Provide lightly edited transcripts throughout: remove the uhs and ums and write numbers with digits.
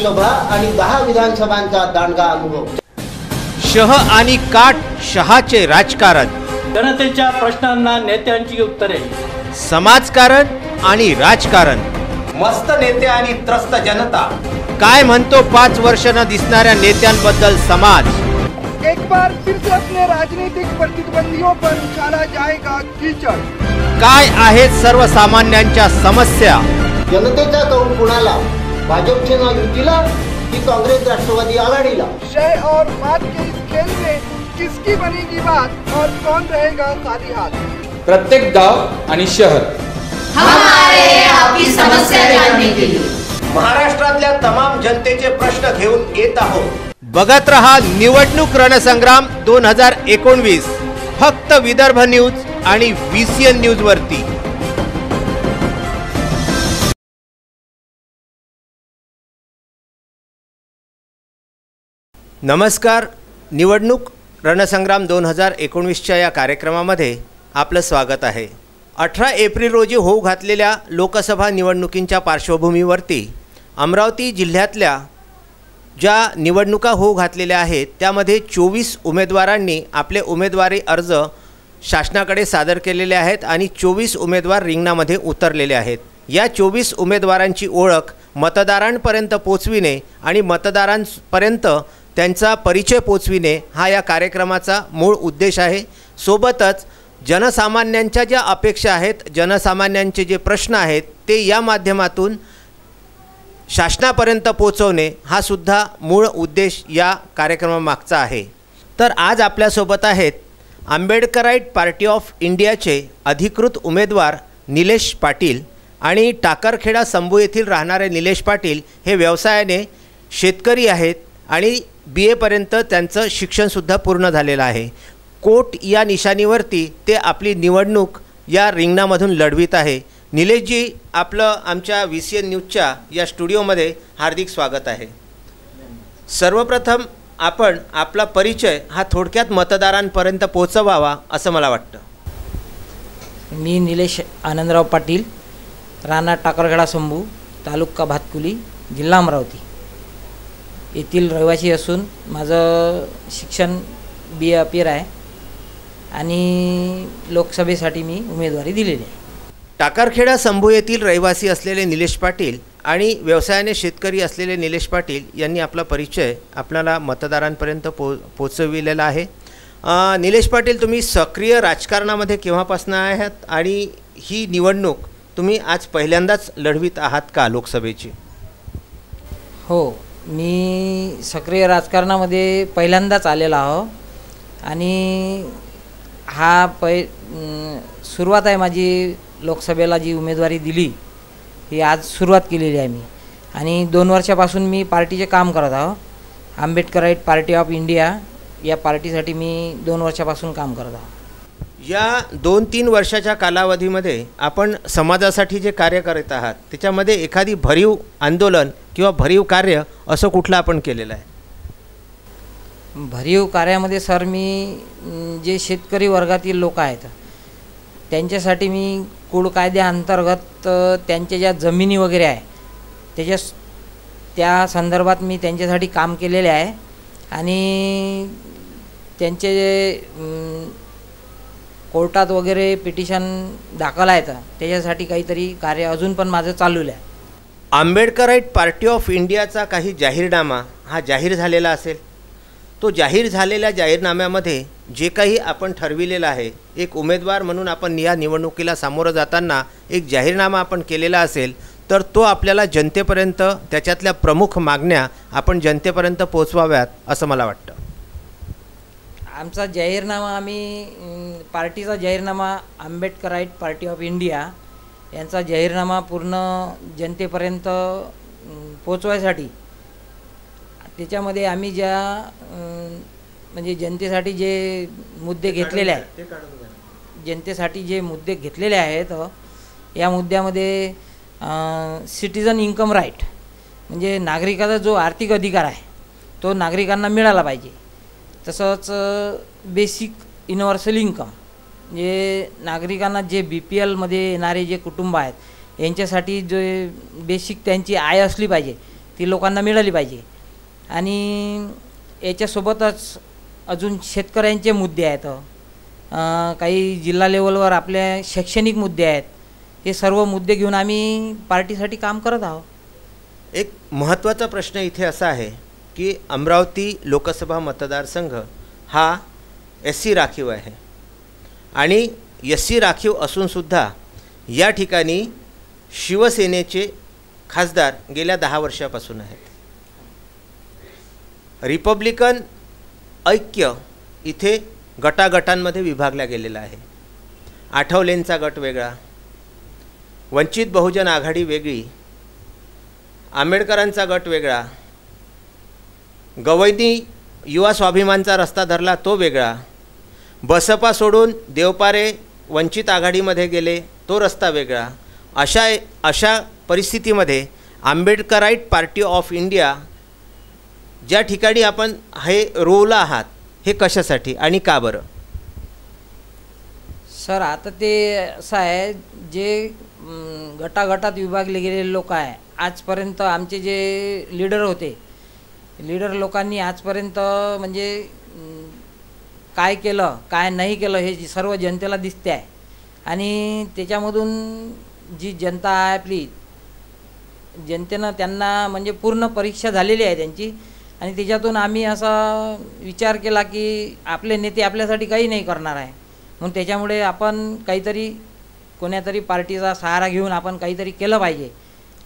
लोकसभा आणि 10 विधानसभांचा दांडगा अनुभव। शह आणि काट शहाचे राजकारण, जनतेच्या प्रश्नांना नेत्यांची उत्तरे, समाजकारण आणि राजकारण, मस्त नेते आणि त्रस्त जनता, काय म्हणतो 5 वर्ष न दिसणाऱ्या नेत्यांबद्दल समाज। एक बार फिर से अपने राजनीतिक प्रतिद्वंदियों पर उछाला जाएगा कीचड़। काय आहेत सर्वसामान्यांच्या समस्या। जनतेचा कौल कुणाला, भाजपचे ना युतीला की काँग्रेस राष्ट्रवादी आघाडीला। शय और बात के इस खेल में किसकी बनेगी बात और कौन रहेगा खाली हाथ। प्रत्येक गांव आणि शहर हमारे आपकी समस्या जानने के लिए महाराष्ट्रातल्या तमाम जनतेचे प्रश्न घेऊन येत आहोत। बघत रहा निवडणूक रणसंग्राम 2019, फक्त विदर्भ न्यूज आणि VCN न्यूज वरती। नमस्कार, निवडणूक रणसंग्राम 2019च्या या कार्यक्रमामध्ये आपलं स्वागत आहे। 18 एप्रिल रोजी होऊ घातलेल्या लोकसभा निवडणुकींच्या पार्श्वभूमीवरती अमरावती जिल्ह्यातल्या ज्या निवडणुका होऊ घातलेल्या आहेत त्यामध्ये 24 उमेदवारांनी आपले उमेदवारी अर्ज शासनाकडे सादर केलेले आहेत आणि 24 उमेदवार रिंगणामध्ये उतरलेले आहेत। या 24 उमेदवारांची ओळख मतदारांपर्यंत पोचविणे आणि मतदारांपर्यंत त्यांचा परिचय पोचविणे हा या कार्यक्रमाचा मूळ उद्देश आहे। सोबतच जनसामान्यांच्या ज्या अपेक्षा आहेत, जनसामान्यांचे जे प्रश्न आहेत ते या माध्यमातून शासनापर्यंत पोहोचवणे हा सुद्धा मूळ उद्देश या कार्यक्रमामागचा आहे। तर आज आपल्यासोबत आहेत आंबेडकराईट पार्टी ऑफ इंडियाचे अधिकृत उमेदवार निलेश पाटील आणि टाकरखेडा संभू येथील राहणारे निलेश पाटील हे व्यवसायाने शेतकरी आहेत आणि BA पर्यंत त्यांचं शिक्षणसुद्धा पूर्ण झालेलं आहे। कोट या निशाणीवरती ते आपली निवडणूक या रिंगणामधून लढवित आहे। निलेशजी, आपलं आमच्या VCN न्यूजच्या या स्टुडिओमध्ये हार्दिक स्वागत आहे। सर्वप्रथम आपण आपला परिचय हा थोडक्यात मतदारांपर्यंत पोहोचवावा असं मला वाटतं। मी निलेश आनंदराव पाटील, राणा टाकरखेडा संभू, तालुका भातकुली, जिल्हा अमरावती येथील रहिवासी असून माझं शिक्षण BA आहे आणि लोकसभेसाठी मी उमेदवारी दिलेली आहे। टाकरखेडा संभू येथील रहिवासी असलेले निलेश पाटील आणि व्यवसायाने शेतकरी असलेले निलेश पाटील यांनी आपला परिचय आपल्याला मतदारांपर्यंत पोचविलेला आहे। निलेश पाटील, तुम्ही सक्रिय राजकारणामध्ये केव्हापासून आहात आणि ही निवडणूक तुम्ही आज पहिल्यांदाच लढवित आहात का लोकसभेची? हो, मी सक्रिय राजकारणामध्ये पहिल्यांदाच आलेला आहो आणि हा सुरुवात आहे माझी। लोकसभेला जी उमेदवारी दिली ही आज सुरुवात केलेली आहे मी आणि 2 वर्षापासून मी पार्टीचे काम करत आहो। आंबेडकराईट पार्टी ऑफ इंडिया या पार्टीसाठी मी 2 वर्षापासून काम करत आहो। या 2-3 वर्षाच्या कालावधीमध्ये आपण समाजासाठी जे कार्य करत आहात त्याच्यामध्ये एखादी भरीव आंदोलन किंवा भरीव कार्य असं कुठलं आपण केलेलं आहे? भरीव कार्यामध्ये सर मी जे शेतकरी वर्गातील लोक आहेत त्यांच्यासाठी मी कूड कायद्याअंतर्गत त्यांच्या ज्या जमिनी वगैरे आहे त्या संदर्भात मी त्यांच्यासाठी काम केलेले आहे आणि त्यांचे कोर्टात वगैरे पिटिशन दाखल आहेत त्याच्यासाठी काहीतरी कार्य अजून पण माझं चालू आहे। आंबेडकराईट पार्टी ऑफ इंडियाचा काही जाहीरनामा हा जाहीर झालेला असेल, तो जाहीर झालेल्या जाहीरनाम्यामध्ये जे काही आपण ठरविलेलं आहे, एक उमेदवार म्हणून आपण या निवडणुकीला सामोरं जाताना एक जाहीरनामा आपण केलेला असेल तर तो आपल्याला जनतेपर्यंत त्याच्यातल्या प्रमुख मागण्या आपण जनतेपर्यंत पोहोचवाव्यात असं मला वाटतं। आमचा जाहीरनामा आम्ही पार्टीचा जाहीरनामा आंबेडकराईट पार्टी ऑफ इंडिया यांचा जाहीरनामा पूर्ण जनतेपर्यंत पोहोचवायसाठी त्याच्यामध्ये आम्ही ज्या म्हणजे जनतेसाठी जे मुद्दे घेतलेले आहेत, जनतेसाठी जे मुद्दे घेतलेले आहेत या मुद्द्यामध्ये सिटीजन इन्कम राईट म्हणजे नागरिकाचा जो आर्थिक अधिकार आहे तो नागरिकांना मिळाला पाहिजे। तसंच बेसिक युनिव्हर्सल इन्कम म्हणजे नागरिकांना जे BPL मध्ये येणारे जे कुटुंब आहेत यांच्यासाठी जे बेसिक त्यांची आय असली पाहिजे ती लोकांना मिळाली पाहिजे. आणि याच्यासोबतच अजून शेतकऱ्यांचे मुद्दे आहेत, काही जिल्हा लेवलवर आपल्या शैक्षणिक मुद्दे आहेत. हे सर्व मुद्दे घेऊन आम्ही पार्टीसाठी काम करत आहोत. एक महत्त्वाचा प्रश्न इथे असा आहे की अमरावती लोकसभा मतदारसंघ हा SC राखीव आहे आणि SC राखीव असूनसुद्धा या ठिकाणी शिवसेनेचे खासदार गेल्या 10 वर्षापासून आहेत. रिपब्लिकन ऐक्य इथे गटागटांमध्ये विभागला गेलेला आहे. आठवलेंचा गट वेगळा, वंचित बहुजन आघाडी वेगळी, आंबेडकरांचा गट वेगळा, गवईंनी युवा स्वाभिमानचा रस्ता धरला तो वेगळा, बसपा सोडून देवपारे वंचित आघाडीमध्ये गेले तो रस्ता वेगळा. अशा परिस्थितीमध्ये आंबेडकराईट पार्टी ऑफ इंडिया ज्या ठिकाणी आपण हे रोवला आहात हे कशासाठी आणि का बरं? सर, आता ते असं आहे, जे गटागटात विभागले गेलेले लोक आहे, आजपर्यंत आमचे जे लीडर होते, लीडर लोकांनी आजपर्यंत म्हणजे काय केलं काय नाही केलं हे सर्व जनतेला दिसते आहे. आणि त्याच्यामधून जी जनता आहे आपली, जनतेनं त्यांना म्हणजे पूर्ण परीक्षा झालेली आहे त्यांची. आणि त्याच्यातून आम्ही असा विचार केला की आपले नेते आपल्यासाठी काही नाही करणार आहे, म्हणून त्याच्यामुळे आपण काहीतरी कोण्यातरी पार्टीचा सहारा घेऊन आपण काहीतरी केलं पाहिजे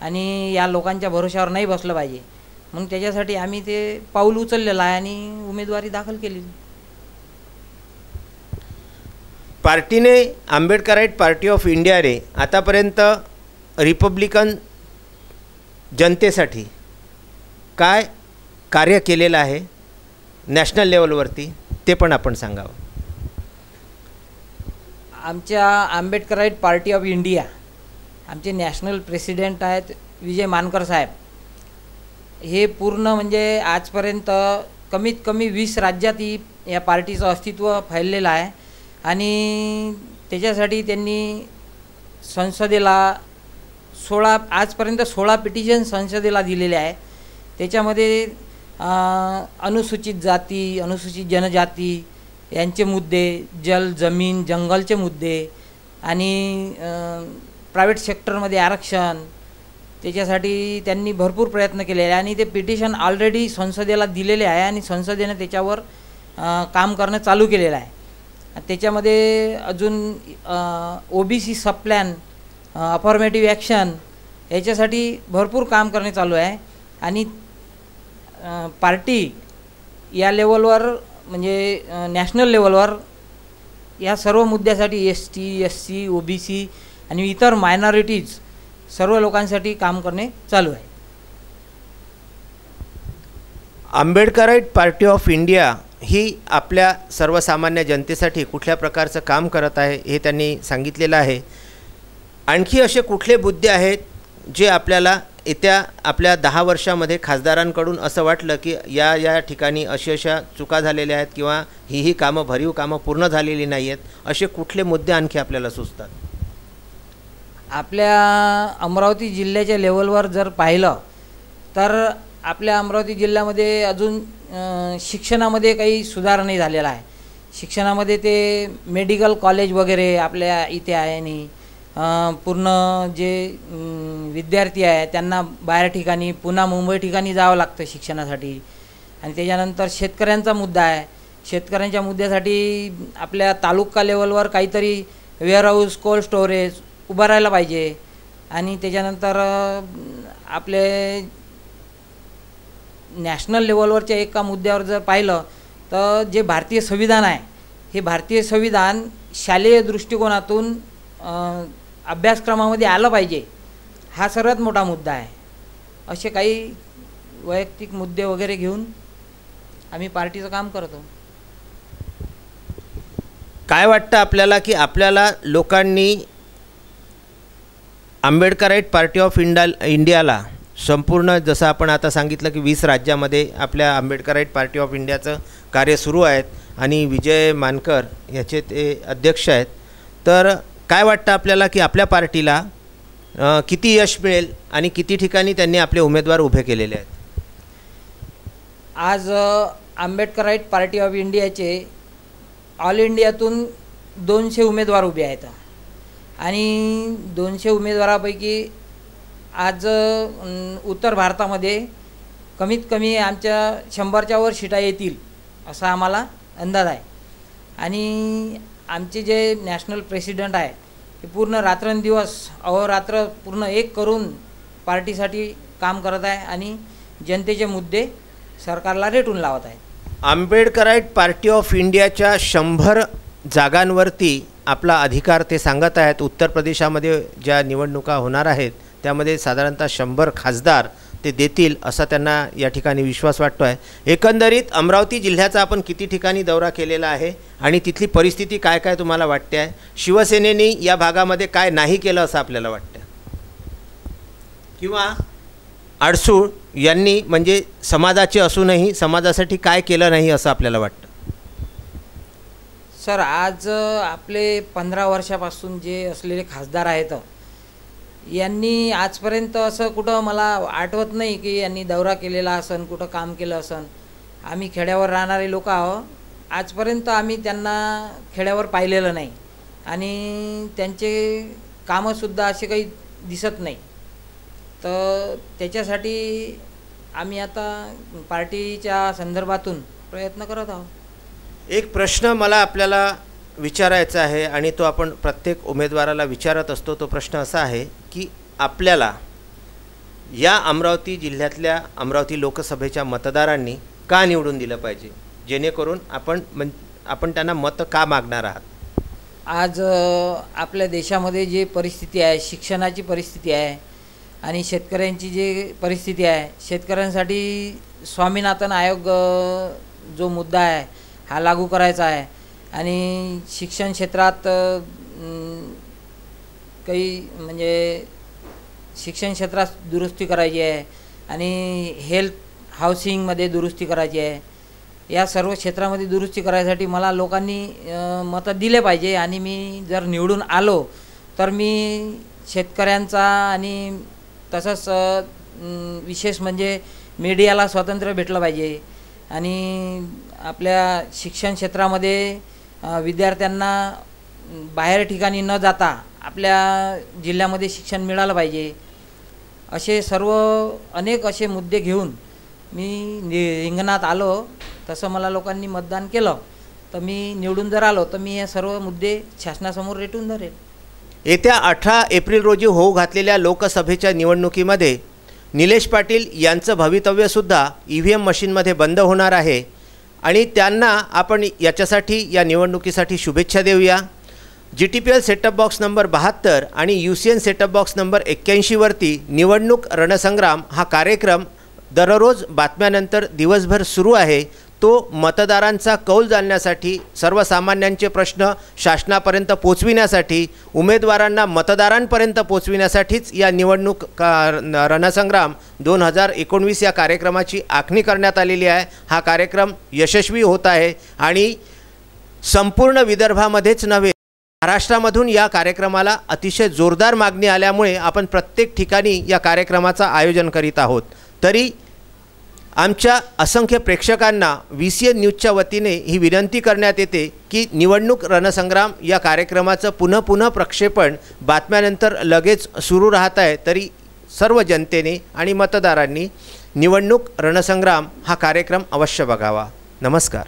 आणि या लोकांच्या भरोशावर नाही बसलं पाहिजे. म्हणून त्याच्यासाठी आम्ही ते पाऊल उचललेलं आहे आणि उमेदवारी दाखल केली. पार्टीने आंबेडकराईट पार्टी ऑफ इंडियाने आतापर्यंत रिपब्लिकन जनतेसाठी काय कार्य केलेलं आहे नॅशनल लेवलवरती ते पण आपण सांगावं. आमच्या आंबेडकराईट पार्टी ऑफ इंडिया, आमचे नॅशनल प्रेसिडेंट आहेत विजय मानकर साहेब. हे पूर्ण म्हणजे आजपर्यंत कमीत कमी 20 राज्यात या पार्टीचं अस्तित्व फैललेलं आहे. आणि त्याच्यासाठी त्यांनी संसदेला आजपर्यंत 16 पिटिशन संसदेला दिलेले आहे. त्याच्यामध्ये अनुसूचित जाती, अनुसूचित जनजाती यांचे मुद्दे, जल जमीन जंगलचे मुद्दे आणि प्रायव्हेट सेक्टरमध्ये आरक्षण, त्याच्यासाठी त्यांनी भरपूर प्रयत्न केलेले आहे. आणि ते पिटिशन ऑलरेडी संसदेला दिलेले आहे आणि संसदेने त्याच्यावर काम करणं चालू केलेलं आहे. त्याच्यामध्ये अजून OBC सबप्लॅन, अफर्मेटिव्ह ॲक्शन याच्यासाठी भरपूर काम करणे चालू आहे. आणि पार्टी या लेवलवर म्हणजे नॅशनल लेवलवर या सर्व मुद्द्यासाठी ST, SC, OBC आणि इतर मायनॉरिटीज सर्व लोकांसाठी काम करणे चालू आहे. आंबेडकराईट पार्टी ऑफ इंडिया ही आपल्या सर्वसामान्य जनतेसाठी कुठल्या प्रकारचं काम करत आहे हे त्यांनी सांगितलेलं आहे. आणखी असे कुठले मुद्दे आहेत जे आपल्याला येत्या आपल्या 10 वर्षामध्ये खासदारांकडून असं वाटलं की या ठिकाणी अशा चुका झालेल्या आहेत किंवा ही कामं भरीव कामं पूर्ण झालेली नाही आहेत, असे कुठले मुद्दे आणखी आपल्याला सुचतात? आपल्या अमरावती जिल्ह्याच्या लेवलवर जर पाहिलं तर आपल्या अमरावती जिल्ह्यामध्ये अजून शिक्षणामध्ये काही सुधार नाही झालेला आहे. शिक्षणामध्ये ते मेडिकल कॉलेज वगैरे आपल्या इथे आहे आणि पूर्ण जे विद्यार्थी आहे त्यांना बाहेर ठिकाणी पुन्हा मुंबई ठिकाणी जावं लागतं शिक्षणासाठी. आणि त्याच्यानंतर शेतकऱ्यांचा मुद्दा आहे. शेतकऱ्यांच्या मुद्द्यासाठी आपल्या तालुका लेवलवर काहीतरी वेअरहाऊस, कोल्ड स्टोरेज उभारायला पाहिजे. आणि त्याच्यानंतर आपले नॅशनल लेवलवरच्या एका मुद्द्यावर जर पाहिलं तर जे भारतीय संविधान आहे, हे भारतीय संविधान शालेय दृष्टिकोनातून अभ्यासक्रमामध्ये आलं पाहिजे, हा सर्वात मोठा मुद्दा आहे. असे काही वैयक्तिक मुद्दे वगैरे घेऊन आम्ही पार्टीचं काम करतो. काय वाटतं आपल्याला की आपल्याला लोकांनी आंबेडकराईट पार्टी ऑफ इंडियाला संपूर्ण जसं आपण आता सांगितलं की 20 राज्यामध्ये आपल्या आंबेडकराईट पार्टी ऑफ इंडियाचं कार्य सुरू आहेत आणि विजय मानकर याचे ते अध्यक्ष आहेत, तर काय वाटतं आपल्याला की आपल्या पार्टीला किती यश मिळेल आणि किती ठिकाणी त्यांनी आपले उमेदवार उभे केलेले आहेत? आज आंबेडकराईट पार्टी ऑफ इंडियाचे ऑल इंडियातून 200 उमेदवार उभे आहेत आणि 200 उमेदवारापैकी आज उत्तर भारतामध्ये कमीत कमी आमच्या 100च्या वर सीटा येतील असा आम्हाला अंदाज आहे. आणि आमचे जे नॅशनल प्रेसिडेंट आहे ते पूर्ण रात्रंदिवस अहोरात्र पूर्ण एक करून पार्टीसाठी काम करत आहे आणि जनतेचे मुद्दे सरकारला रेटून लावत आहे. आंबेडकराईट पार्टी ऑफ इंडियाच्या 100 जागांवरती आपला अधिकार ते सांगत आहेत. उत्तर प्रदेशामध्ये ज्या निवडणुका होणार आहेत त्यामध्ये साधारणतः 100 खासदार ते देतील असा त्यांना या ठिकाणी विश्वास वाटतो आहे. एकंदरीत अमरावती जिल्ह्याचा आपण किती ठिकाणी दौरा केलेला आहे आणि तिथली परिस्थिती काय काय तुम्हाला वाटते आहे? शिवसेनेने या भागामध्ये काय नाही केलं असं आपल्याला वाटतं, किंवा आडसूळ यांनी म्हणजे समाजाचे असूनही समाजासाठी काय केलं नाही असं आपल्याला वाटतं? सर, आज आपले 15 वर्षापासून जे असलेले खासदार आहेत यांनी आजपर्यंत असं कुठं मला आठवत नाही की यांनी दौरा केलेला असन, कुठं काम केलं असन. आम्ही खेड्यावर राहणारे लोक आहोत. आजपर्यंत आम्ही त्यांना खेड्यावर पाहिलेलं नाही आणि त्यांचे कामंसुद्धा असे काही दिसत नाही. तर त्याच्यासाठी आम्ही आता पार्टीच्या संदर्भातून प्रयत्न करत आहोत. एक प्रश्न मला आपल्याला विचारायचा आहे आणि तो आपण प्रत्येक उमेदवाराला विचारत असतो. तो प्रश्न असा आहे की आपल्याला या अमरावती जिल्ह्यातल्या अमरावती लोकसभेच्या मतदारांनी का निवडून दिलं पाहिजे, जेणेकरून आपण त्यांना मत का मागणार आहात? आज आपल्या देशामध्ये जी परिस्थिती आहे, शिक्षणाची परिस्थिती आहे आणि शेतकऱ्यांची जी परिस्थिती आहे, शेतकऱ्यांसाठी स्वामीनाथन आयोग जो मुद्दा आहे हा लागू करायचा आहे आणि शिक्षण क्षेत्रात काही म्हणजे शिक्षण क्षेत्रात दुरुस्ती करायची आहे आणि हेल्थ हाऊसिंगमध्ये दुरुस्ती करायची आहे. या सर्व क्षेत्रामध्ये दुरुस्ती करायसाठी मला लोकांनी मतं दिले पाहिजे आणि मी जर निवडून आलो तर मी शेतकऱ्यांचा आणि तसंच विशेष म्हणजे मीडियाला स्वातंत्र्य भेटलं पाहिजे आणि आपल्या शिक्षण क्षेत्रामध्ये विद्यार्थ्यांना बाहेर ठिकाणी न जाता आपल्या जिल्ह्यामध्ये शिक्षण मिळालं पाहिजे. असे सर्व अनेक असे मुद्दे घेऊन मी रिंगणात आलो. तसं मला लोकांनी मतदान केलं तर मी निवडून जर आलो तर मी हे सर्व मुद्दे शासनासमोर रेटून धरेल. येत्या 18 एप्रिल रोजी होऊ घातलेल्या लोकसभेच्या निवडणुकीमध्ये निलेश पाटील यांचं भवितव्यसुद्धा EVM मशीनमध्ये बंद होणार आहे आणि त्यांना आपण याच्यासाठी या निवडणुकीसाठी शुभेच्छा देऊया. GTPL सेटअप बॉक्स नंबर 72 आणि UCN सेटअप बॉक्स नंबर 81 वरती निवडणूक रणसंग्राम हा कार्यक्रम दररोज बातम्यानंतर दिवसभर सुरू आहे. तो मतदारांचा कौल जाणण्यासाठी, सर्वसामान्यांचे प्रश्न शासनापर्यंत पोचविण्यासाठी, उमेदवारांना मतदारांपर्यंत पोचविण्यासाठीच या निवडणूक रणसंग्राम 2019 या कार्यक्रमाची आखणी करण्यात आलेली आहे. हा कार्यक्रम यशस्वी होत आहे आणि संपूर्ण विदर्भामध्येच नव्हे महाराष्ट्रामधून या कार्यक्रमाला अतिशय जोरदार मागणी आल्यामुळे आपण प्रत्येक ठिकाणी या कार्यक्रमाचं आयोजन करीत आहोत. तरी आमच्या असंख्य प्रेक्षकांना VCN न्यूजच्या वतीने ही विनंती करण्यात येते की निवडणूक रणसंग्राम या कार्यक्रमाचं पुन्हा प्रक्षेपण बातम्यानंतर लगेच सुरू राहत आहे. तरी सर्व जनतेने आणि मतदारांनी निवडणूक रणसंग्राम हा कार्यक्रम अवश्य बघावा. नमस्कार.